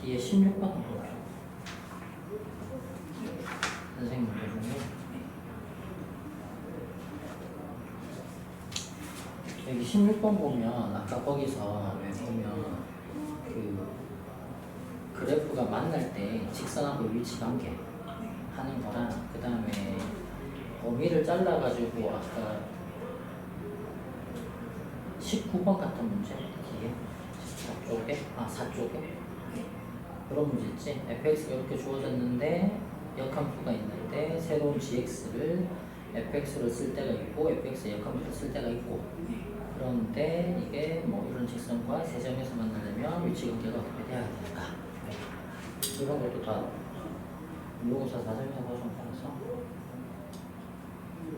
뒤에 16번 볼게요. 선생님 문제 중에 여기 16번 보면 아까 거기서 왜 보면 그 그래프가 만날 때 직선하고 위치 관계 하는 거랑 그 다음에 범위를 잘라가지고 아까 19번 같은 문제 뒤에 14쪽에 4쪽에 그런 문제 있지. fx가 이렇게 주어졌는데 역함수가 있는데 새로운 gx를 fx로 쓸 때가 있고 fx의 역함수로 쓸 때가 있고 그런데 이게 뭐 이런 직선과 세 점에서 만나려면 위치 관계가 어떻게 돼야 될까? 이런 것도 다 모의고사 4점에서 좀 따라서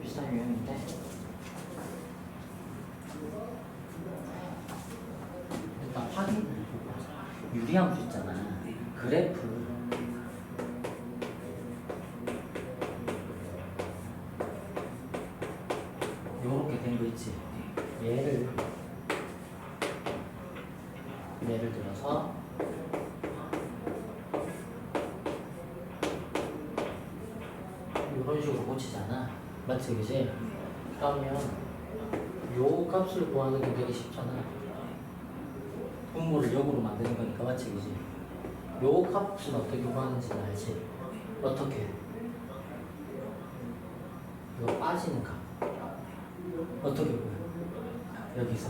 비슷한 유형인데 일단 확인을 해보고 유리함수 있잖아. 그래프 요렇게 된 거 있지. 예를 들어서 이런 식으로 고치잖아. 맞지, 그지? 그러면 요 값을 구하는 게 되게 쉽잖아. 분모를 역으로 만드는 거니까, 맞지, 그지? 요 값은 어떻게 구하는지는 알지? 어떻게? 이거 빠지는 값. 어떻게 구해? 여기서.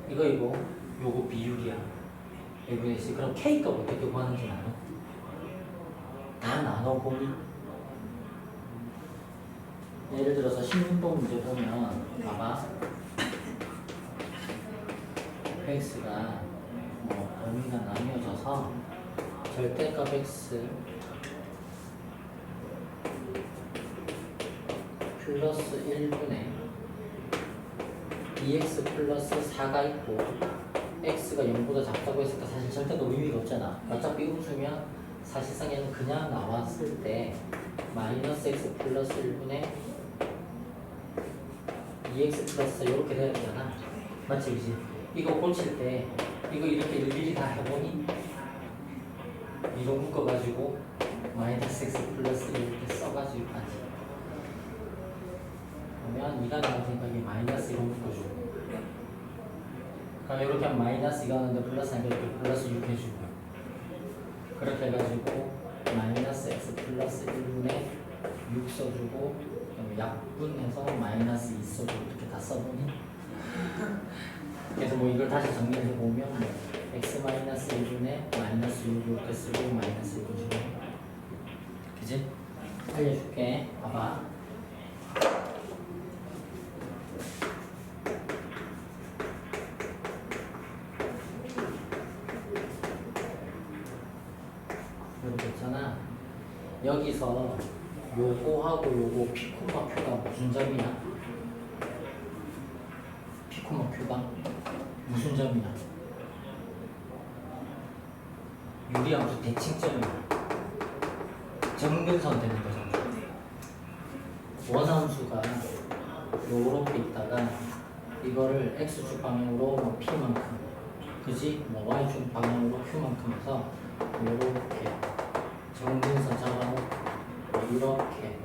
이거, 요거 비율이야. 여기 있어. 그럼 K값 어떻게 구하는지 알아? 다 나눠보니? 예를 들어서 16번 문제 보면, 봐봐. fx가 뭐 범위가 나뉘어져서 절대값 x 플러스 1분의 dx 플러스 4가 있고 x가 0보다 작다고 했으니까 사실 절대값 의미가 없잖아. 어차피 음수면 사실상 얘는 그냥 나왔을 때 마이너스 x 플러스 1분의 dx 플러스 이렇게 돼야 되잖아. 맞지, 그지? 이거 고칠 때 이거 이렇게 일일이 다 해보니 이거 묶어가지고 마이너스 x 플러스 이렇게 써가지고 하지. 그러면 2가 나오니까 이게 마이너스 1로 묶어주고 그럼 이렇게 하면 마이너스 2가 나오는데 플러스 하니까 이렇게 플러스 6 해주고 그렇게 해가지고 마이너스 x 플러스 1분의 6 써주고 그럼 약분해서 마이너스 2 써주고 이렇게 다 써보니 그래서 뭐 이걸 다시 정리해 보면 뭐 x 마이너스 1분의 마이너스 6 이렇게 쓰고 마이너스 1 주고 그지? 알려줄게. 봐봐. 이렇게 있잖아. 여기서 요거하고 요거 피코마 큐가 무슨 점이야? 피코마 큐가 무슨 점이야? 유리함수 대칭점이야. 정근선 되는 거잖아. 원함수가 요렇게 있다가 이거를 x축 방향으로 뭐 p만큼 그지? 뭐 y축 방향으로 q만큼 해서 요렇게 정근선 잡아놓고 요렇게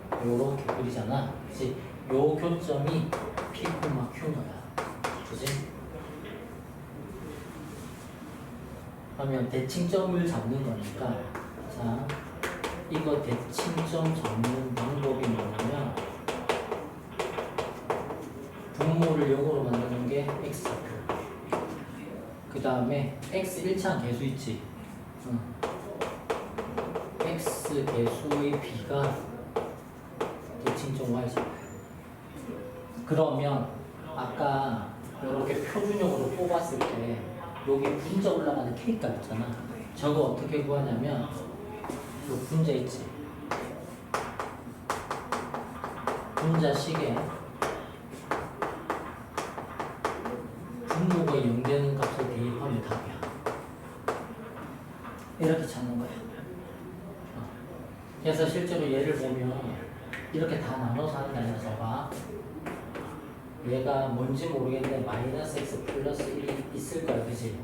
그리잖아. 그치? 요 교점이 P, Q너야. 그치? 그러면 대칭점을 잡는 거니까 자, 이거 대칭점 잡는 방법이 뭐냐면 분모를 0으로 만드는 게 X좌표 그 다음에 X 1차원 계수 있지? X 개수의 B가 대칭점 Y좌표. 그러면 아까 이렇게 표준형으로 뽑았을 때 여기 분자 올라가는 K값 있잖아. 저거 어떻게 구하냐면 요 분자 있지? 분자식에 분모가 0 되는 값을 대입하면 답이야. 이렇게 찾는 거야. 그래서 실제로 얘를 보면 이렇게 다 나눠서 하는 게 아니라 봐봐. 얘가 뭔지 모르겠는데 마이너스 x 플러스 1이 있을 거야, 그지?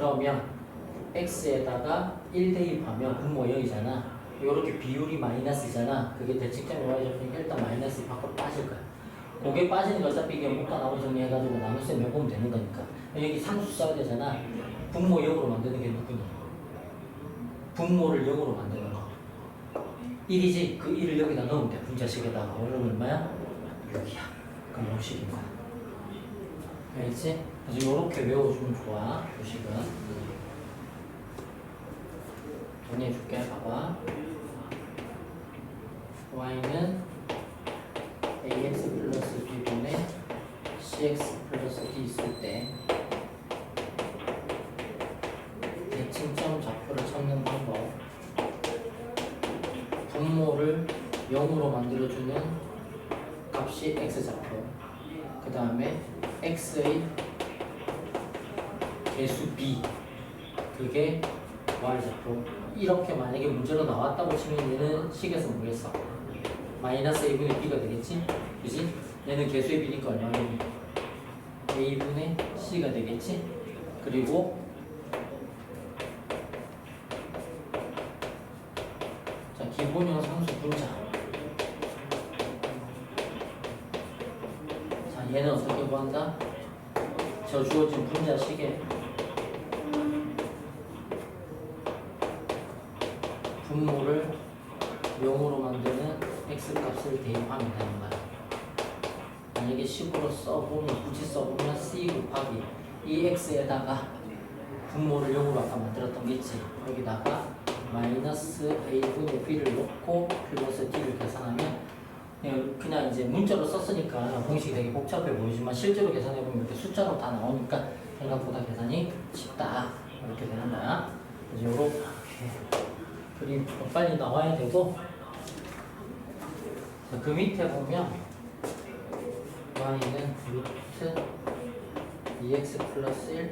그러면 x에다가 1 대입하면 분모 여기잖아. 요렇게 비율이 마이너스잖아. 그게 대칭점이 y좌표니까 일단 마이너스 밖으로 빠질 거야. 그게 빠지는 거 어차피 이게 목과 나머지 정리해가지고 나눗셈 해보면 되는 거니까. 여기 상수 써야 되잖아. 분모 0으로 만드는 게 누구니? 분모를 0으로 만드는 거. 1이지? 그 1을 여기다 넣으면 돼. 분자식에다가. 오늘 얼마야? 6이야. 그럼 50인 거야. 알겠지? 그래서 요렇게 외워주면 좋아. 요식은. 정리해줄게. 봐봐. y는 ax 플러스 b분의 cx 플러스 d 있을 때 대칭점 좌표를 찾는 방법. 분모를 0으로 만들어주는 값이 x좌표. 그 다음에 x의 개수 b 그게 y좌표. 이렇게 만약에 문제로 나왔다고 치면 얘는 식에서 뭐겠어? 마이너스 a분의 b가 되겠지? 그지? 얘는 개수의 b니까 얼마니? a분의 c가 되겠지? 그리고 자, 기본형 상수 분자. 자, 얘는 어떻게 구한다? 저 주어진 분자식에 분모를 0으로 만드는 x값을 대입하면 되는 거야. 만약에 식으로 써보면, 굳이 써보면 c 곱하기 이 x에다가 분모를 0으로 아까 만들었던 게 있지. 여기다가 마이너스 a분의 b를 넣고 플러스 d를 계산하면 그냥 이제 문자로 썼으니까 공식이 되게 복잡해 보이지만 실제로 계산해보면 이렇게 숫자로 다 나오니까 생각보다 계산이 쉽다. 이렇게 되는 거야. 그래서 요렇게 그림 빨리 나와야 되고, 그 밑에 보면 y는 루트 2x 플러스 1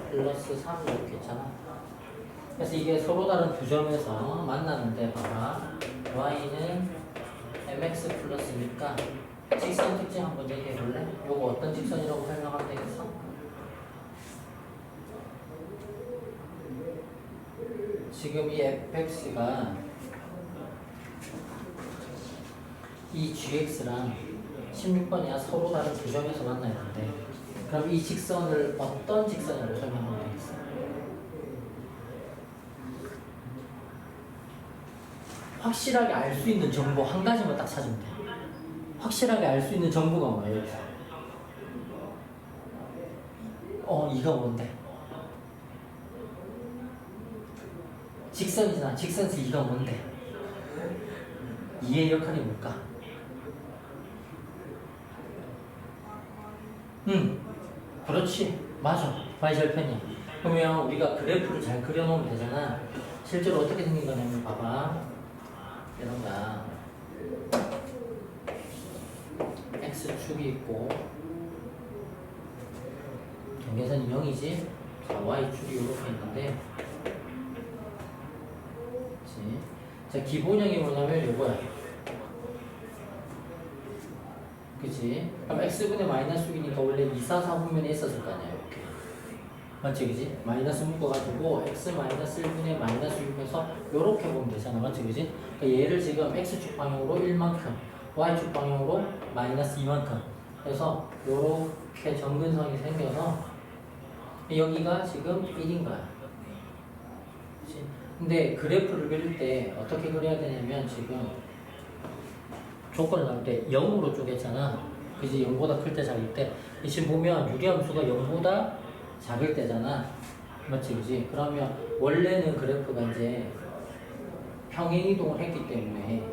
플러스 3 이렇게 있잖아. 그래서 이게 서로 다른 두 점에서 만나는데 봐봐. y는 mx 플러스니까 직선 특징 한번 얘기해 볼래? 요거 어떤 직선이라고 설명하면 되겠어? 지금 이 fx가 이 gx랑 16번이야 서로 다른 두 점에서 만나야 되는데, 그럼 이 직선을 어떤 직선이라고 설명하면 되겠어? 확실하게 알 수 있는 정보 한 가지만 딱 찾으면 돼. 확실하게 알 수 있는 정보가 뭐예요? 이거 뭔데? 직선이잖아. 직선에서 이가 뭔데? 이의 역할이 뭘까? 그렇지. 맞아. y절편이야. 그러면 우리가 그래프를 잘 그려놓으면 되잖아. 실제로 어떻게 생긴 거냐면 봐봐. 이런 거야. x축이 있고 경계선이 0이지. y축이 이렇게 있는데, 그치? 자, 기본형이 뭐냐면 요거야. 그치? 그럼 x분의 마이너스 6이니까 원래 2, 4, 4분면에 있었을 거 아니야, 이렇게. 맞지, 그지? 마이너스 묶어가지고 x 마이너스 1분의 마이너스 6에서 요렇게 보면 되잖아, 맞지, 그지? 그러니까 얘를 지금 x축 방향으로 1만큼, y축 방향으로 마이너스 2만큼. 그래서 요렇게 점근선이 생겨서 여기가 지금 1인 거야. 그치? 근데 그래프를 그릴 때 어떻게 그려야 되냐면 지금 조건을 나올 때 0으로 쪼갰잖아. 그지? 0보다 클 때 작을 때. 지금 보면 유리함수가 0보다 작을 때잖아. 맞지? 그지? 그러면 원래는 그래프가 이제 평행이동을 했기 때문에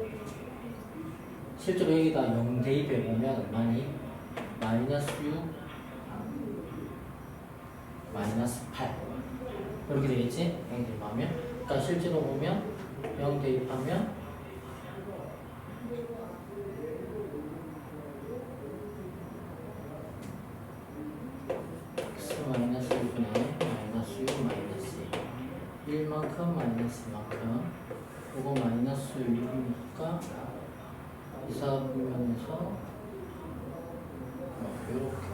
실제로 여기다 0 대입해 보면 많이 마이너스 6, 마이너스 8 이렇게 되겠지? 0 대입하면. 그러니까 실제로 보면 0 대입하면 마이너스 1분의 마이너스 6 마이너스 1만큼 마이너스만큼 이거 마이너스 6이니까 이사분면에서 이렇게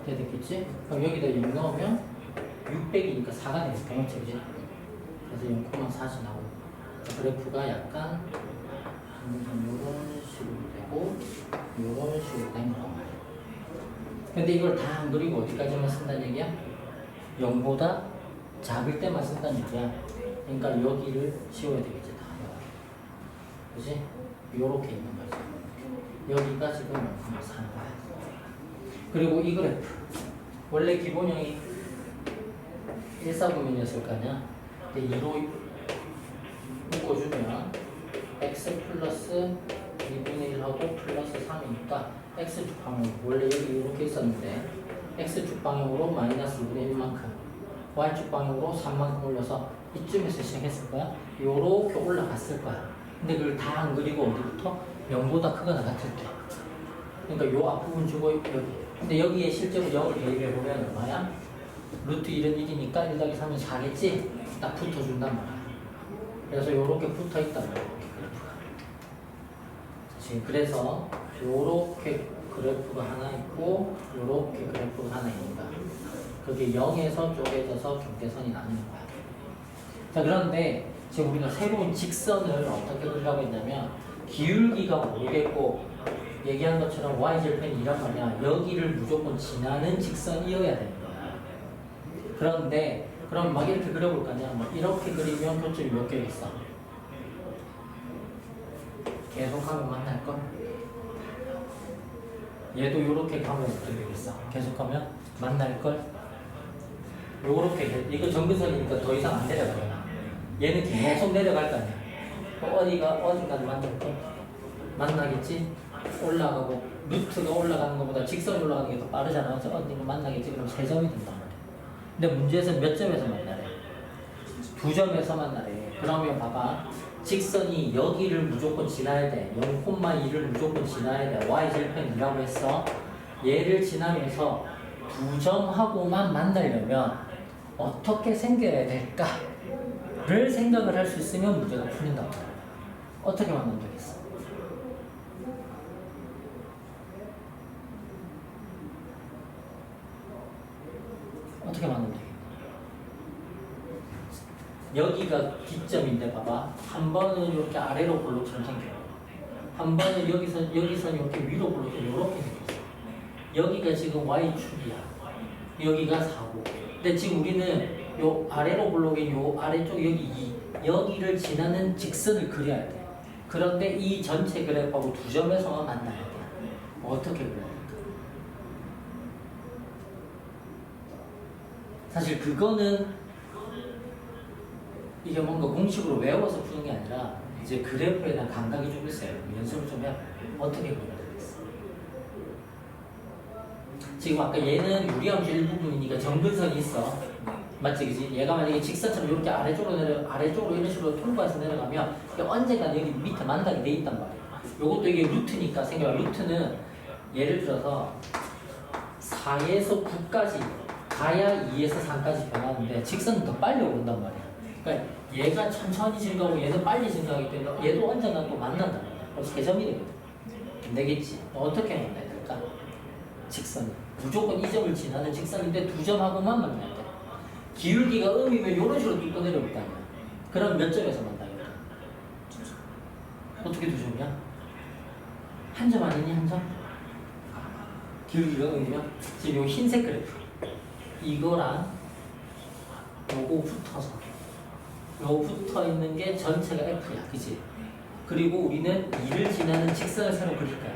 되겠지? 그럼 여기다 0 넣으면 600이니까 4가 되니까 그렇지, 그지? 그래서 0,4 지나고 그래프가 약간 이런 식으로 되고 이런 식으로 된 거란 말이야. 근데 이걸 다 안 그리고 어디까지만 쓴다는 얘기야? 0보다 작을 때만 쓴다는 얘기야. 그러니까 여기를 지워야 되겠지, 다. 그지? 요렇게 있는 거지. 여기가 지금 0,4인 거야. 그리고 이 그래프 원래 기본형이 149면이었을 거 아니야? 근데 2로 묶어주면 x 플러스 2분의 1하고 플러스 3이니까 x축 방향 원래 여기 이렇게 있었는데 x축 방향으로 마이너스 2분의 1만큼 y축 방향으로 3만큼 올려서 이쯤에서 시작했을 거야. 요렇게 올라갔을 거야. 근데 그걸 다 안 그리고 어디부터? 0보다 크거나 같을 때. 그러니까 요 앞부분 주고 여기. 근데 여기에 실제로 0을 대입해 보면 얼마야? 루트 1은 1이니까 1 더하기 3은 4겠지? 딱 붙어준단 말이야. 그래서 요렇게 붙어 있단 말이야. 그래프가. 지금 그래서 요렇게 그래프가 하나 있고 요렇게 그래프가 하나 있는 거야. 그게 0에서 쪼개져서 경계선이 나누는 거야. 자, 그런데 지금 우리가 새로운 직선을 어떻게 그리려고 했냐면 기울기가 모르겠고 얘기한 것처럼 y절편이2란 말이야. 여기를 무조건 지나는 직선이어야 되는 거야. 그런데 그럼 막 이렇게 그려볼 거 아니야. 뭐 이렇게 그리면 교점이 몇 개 있어? 계속하면 만날걸? 얘도 이렇게 가면 어떻게 되겠어? 계속하면 만날걸? 요렇게 이거 정근선이니까 더 이상 안 내려가잖아. 얘는 계속 내려갈 거 아니야. 어디까지 만날걸? 만나겠지? 올라가고 루트가 올라가는 것보다 직선이 올라가는 게 더 빠르잖아. 그래서 어디가 만나겠지? 그럼 3점이 된단 말이야. 근데 문제에서 몇 점에서 만나래? 2점에서 만나래. 그러면 봐봐. 직선이 여기를 무조건 지나야 돼. 0,2를 무조건 지나야 돼. y절편이라고 했어. 얘를 지나면서 2점하고만 만나려면 어떻게 생겨야 될까를 생각을 할 수 있으면 문제가 풀린다고. 어떻게 만나면 되겠어? 어떻게 만들면 되겠냐? 여기가 기점인데 봐봐. 한 번은 이렇게 아래로 볼록처럼 생겨요. 한 번은 여기서 이렇게 위로 볼록처럼 이렇게 생겼어. 여기가 지금 y축이야. 여기가 4고. 근데 지금 우리는 요 아래로 볼록인 요 아래쪽 여기 2 여기를 지나는 직선을 그려야 돼. 그런데 이 전체 그래프하고 2점에서만 만나야 돼. 어떻게 그려야 될까? 사실 그거는 이게 뭔가 공식으로 외워서 푸는 게 아니라 이제 그래프에 대한 감각이 좀 있어요. 연습을 좀 해야 어떻게 그려야 되겠어. 지금 아까 얘는 유리함수 일부분이니까 정근선이 있어. 맞지, 그지? 얘가 만약에 직선처럼 이렇게 아래쪽으로 이런 식으로 통과해서 내려가면 언젠가 여기 밑에 만나게 돼 있단 말이야. 요것도 이게 루트니까 생겨봐. 루트는 예를 들어서 4에서 9까지 가야 2에서 3까지 변하는데 직선은 더 빨리 오른단 말이야. 그러니까 얘가 천천히 증가하고 얘는 빨리 증가하기 때문에 얘도 언젠가 또 만난단 말이야. 그럼 3점이 되거든. 안 되겠지? 어떻게 만나야 될까? 직선이. 무조건 이 점을 지나는 직선인데 2점하고만 만나야 돼. 기울기가 음이면 이런 식으로 뚫고 내려올 거 아니야. 그럼 몇 점에서 만나겠다? 어떻게 2점이야? 한 점 아니니, 한 점? 기울기가 음이면? 지금 요 흰색 그래프. 이거랑 요거 붙어서 요 붙어 있는 게 전체가 F야. 그치? 그리고 우리는 2를 지나는 직선을 새로 그릴 거야.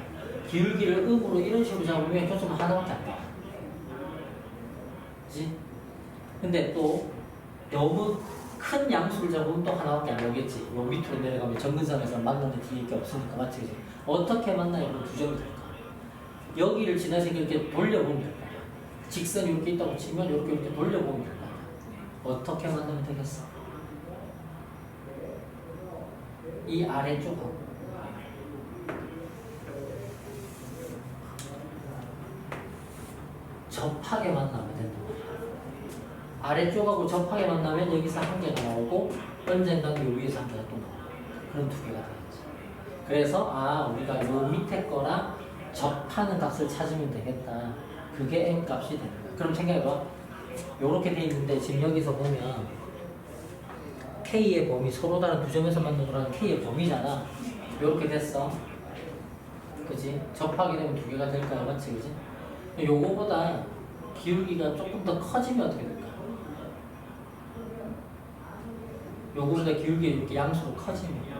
기울기를 음으로 이런 식으로 잡으면 교점 하나밖에 안 나와. 그치? 근데 또 너무 큰 양수를 잡으면 또 하나밖에 안 나오겠지. 요 밑으로 내려가면 정근선에서 만나는 뒤에 게 없으니까. 맞지? 그치? 어떻게 만나면 2점이 될까? 여기를 지나서 이렇게 돌려보면 될 거야. 직선이 이렇게 있다고 치면 이렇게 돌려보면 될 거야. 어떻게 만나면 되겠어? 이 아래쪽하고 접하게 만나면 된다. 아래쪽하고 접하게 만나면 여기서 한 개가 나오고 언젠가는 여기에서 한 개가 또 나오고 그런 2개가 되겠지. 그래서 우리가 요 밑에 거랑 접하는 값을 찾으면 되겠다. 그게 m 값이 되는 거야. 그럼 생각해봐. 요렇게 돼 있는데 지금 여기서 보면 k의 범위, 서로 다른 두 점에서 만나는 k의 범위잖아. 요렇게 됐어. 그지? 접하게 되면 두 개가 될까? 맞지? 그지? 요거보다 기울기가 조금 더 커지면 어떻게 될까? 요거보다 기울기 이렇게 양수로 커지면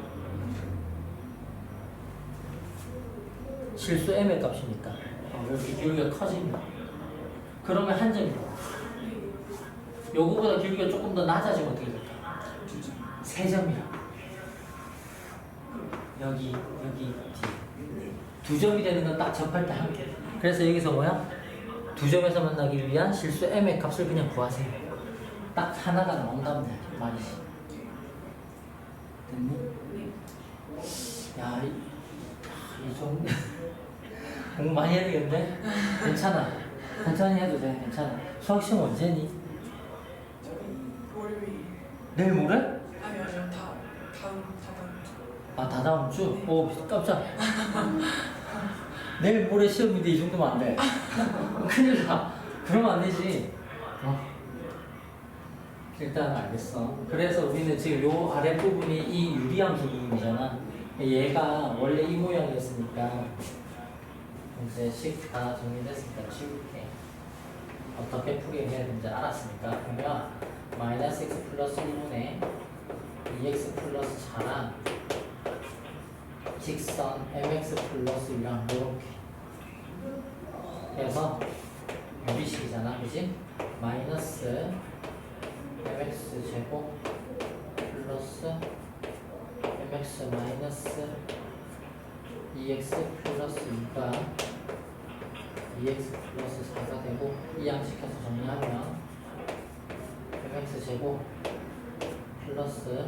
실수 m의 값이니까 이렇게 기울기가 커지면 그러면 한 점이다. 요거보다 기울기가 조금 더 낮아지면 어떻게 될까? 세 점이야. 여기 두 점이 되는 건 딱 접할 때 한 개. 그래서 여기서 뭐야? 두 점에서 만나기 위한 실수 m의 값을 그냥 구하세요. 딱 하나가 나온다면 돼. 말이지. 됐니? 야, 이 정도 공부 많이 해야 되겠는데? 괜찮아. 천천히 해도 돼. 괜찮아. 수학 시험 언제니? 저희 월요일. 내일 모레? 아니요, 다음 주. 아, 다다음 주? 오, 깜짝. 내일 모레 시험인데 이 정도면 안 돼. 큰일 나. 그러면 안 되지. 일단 알겠어. 그래서 우리는 지금 요 아랫부분이 이 유리함수 부분이잖아. 얘가 원래 이 모양이었으니까 이제 식 다 정리됐으니까 지울게. 어떻게 풀이해야 되는지 알았으니까 그러면 마이너스 x 플러스 1분의 2x 플러스 4랑 직선 mx 플러스 1랑 이렇게 해서 유리식이잖아, 그지? 마이너스 mx 제곱 플러스 mx 마이너스 2x 플러스 2가 2x 플러스 4가 되고 이 양식해서 정리하면 mx 제곱 플러스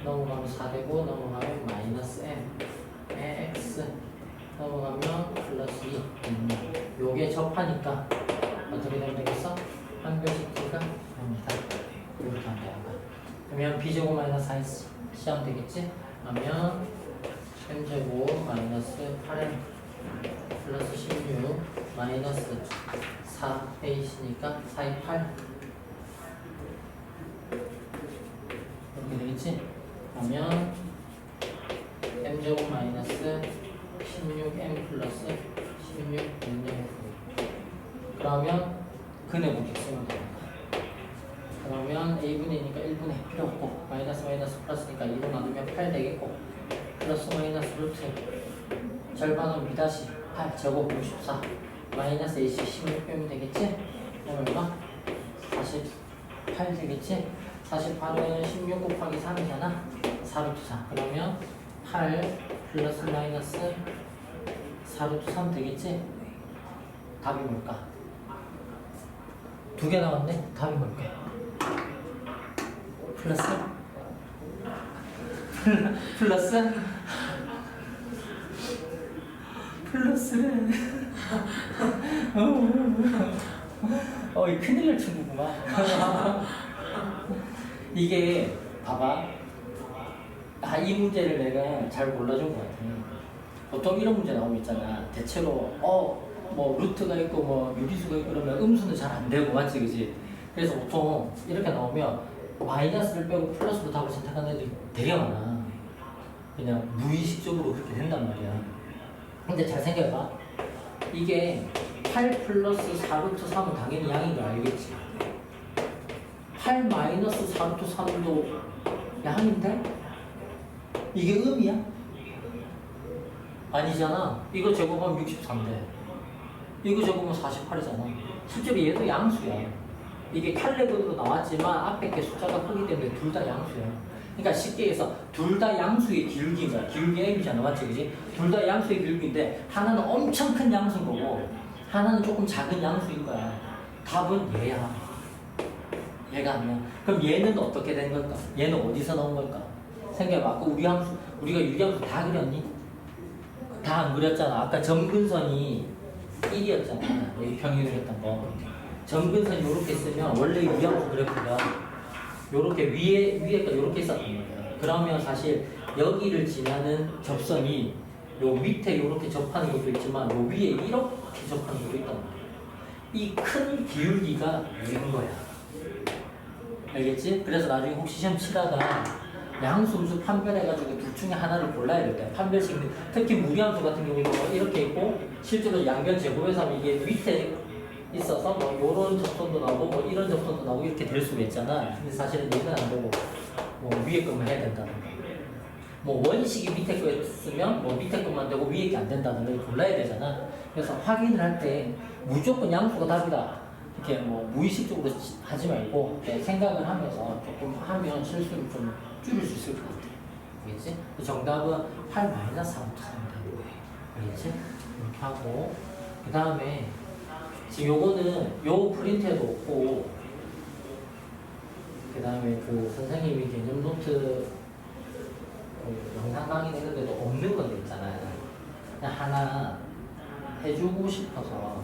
넘어가면 4 되고 넘어가면 마이너스 m의 x 넘어가면 플러스 2 요게 접하니까 어떻게 되면 되겠어? 한 배씩 t가 됩니다. 이렇게 하면 되는 거야. 그러면 b제곱 마이너스 4x 시하면 되겠지? 그러면 m제곱 마이너스 8m 플러스 16 마이너스 4a시니까 4의 8 이렇게 되겠지? 그러면 m제곱 마이너스 16m 플러스 16 그러면 근의 무게 쓰면 됩니다. 그러면 a분의 2니까 1분의 필요 없고 마이너스 마이너스 플러스니까 2로 나누면 8 되겠고 플러스 마이너스 루트 절반은 b-8 제곱 64 마이너스 ac 16 빼면 되겠지? 그럼 얼마? 48 되겠지? 48은 16 곱하기 3이잖아 4루트 4 그러면 8 플러스 마이너스 4루트 3 되겠지? 답이 뭘까? 두 개 나왔네? 답이 뭘까? 플러스? 플러스? 플러스는 이 큰일 날 친구구만. 이게 봐봐. 이 문제를 내가 잘 골라준 것 같아. 보통 이런 문제 나오면 있잖아. 대체로 뭐 루트가 있고 뭐 유리수가 있고 그러면 음수는 잘 안 되고 맞지 그지? 그래서 보통 이렇게 나오면 마이너스를 빼고 플러스로 답을 선택하는 애들이 되게 많아. 그냥 무의식적으로 그렇게 된단 말이야. 근데 잘 생각해봐. 이게 8 플러스 4루트 3은 당연히 양인 걸 알겠지? 8 마이너스 4루트 3도 양인데? 이게 음이야? 아니잖아. 이거 제곱하면 63대. 이거 제곱하면 48이잖아. 실제로 얘도 양수야. 이게 칼레근으로 나왔지만 앞에 게 숫자가 크기 때문에 둘 다 양수야. 그러니까 쉽게 해서 둘 다 양수의 기울기인 거야. 기울기 m이잖아. 맞지? 그지? 둘 다 양수의 기울기인데 하나는 엄청 큰 양수인 거고 하나는 조금 작은 양수인 거야. 답은 얘야. 얘가 아니야. 그럼 얘는 어떻게 된 걸까? 얘는 어디서 나온 걸까? 생각해봐. 아까 우리가 유리함수 다 그렸니? 다 안 그렸잖아. 아까 점근선이 1이었잖아. 여기 평이 그렸던 거. 점근선이 이렇게 쓰면 원래 유리함수 그래프가 요렇게 위에가 요렇게 있었단 말이야. 그러면 사실 여기를 지나는 접선이 요 밑에 이렇게 접하는 것도 있지만 요 위에 이렇게 접하는 것도 있단 말이야. 이 큰 기울기가 인 거야. 알겠지? 그래서 나중에 혹시 시험 치다가 양수함수 판별해가지고 둘 중에 하나를 골라야 될 때 판별식, 특히 무리함수 같은 경우는 뭐 이렇게 있고 실제로 양변 제곱해서 하면 이게 밑에 있어서 뭐 요런 접선도 나오고 뭐 이런 접선도 나오고 이렇게 될 수가 있잖아. 근데 사실은 얘는 안 되고 뭐 위에 것만 해야 된다는 거. 뭐 원식이 밑에 거 쓰면 뭐 밑에 것만 되고 위에 게 안 된다는 걸 골라야 되잖아. 그래서 확인을 할 때 무조건 양수가 답이다. 이렇게 뭐 무의식적으로 하지 말고 이렇게 생각을 하면서 조금 하면 실수를 좀 줄일 수 있을 것 같아. 알겠지? 정답은 8-3부터 정답이에요. 알겠지? 이렇게 하고 그 다음에 지금 요거는 요 프린트에도 없고 그 다음에 그 선생님이 개념 노트 영상 강의 했는데도 없는 건데 있잖아요. 그냥 하나 해주고 싶어서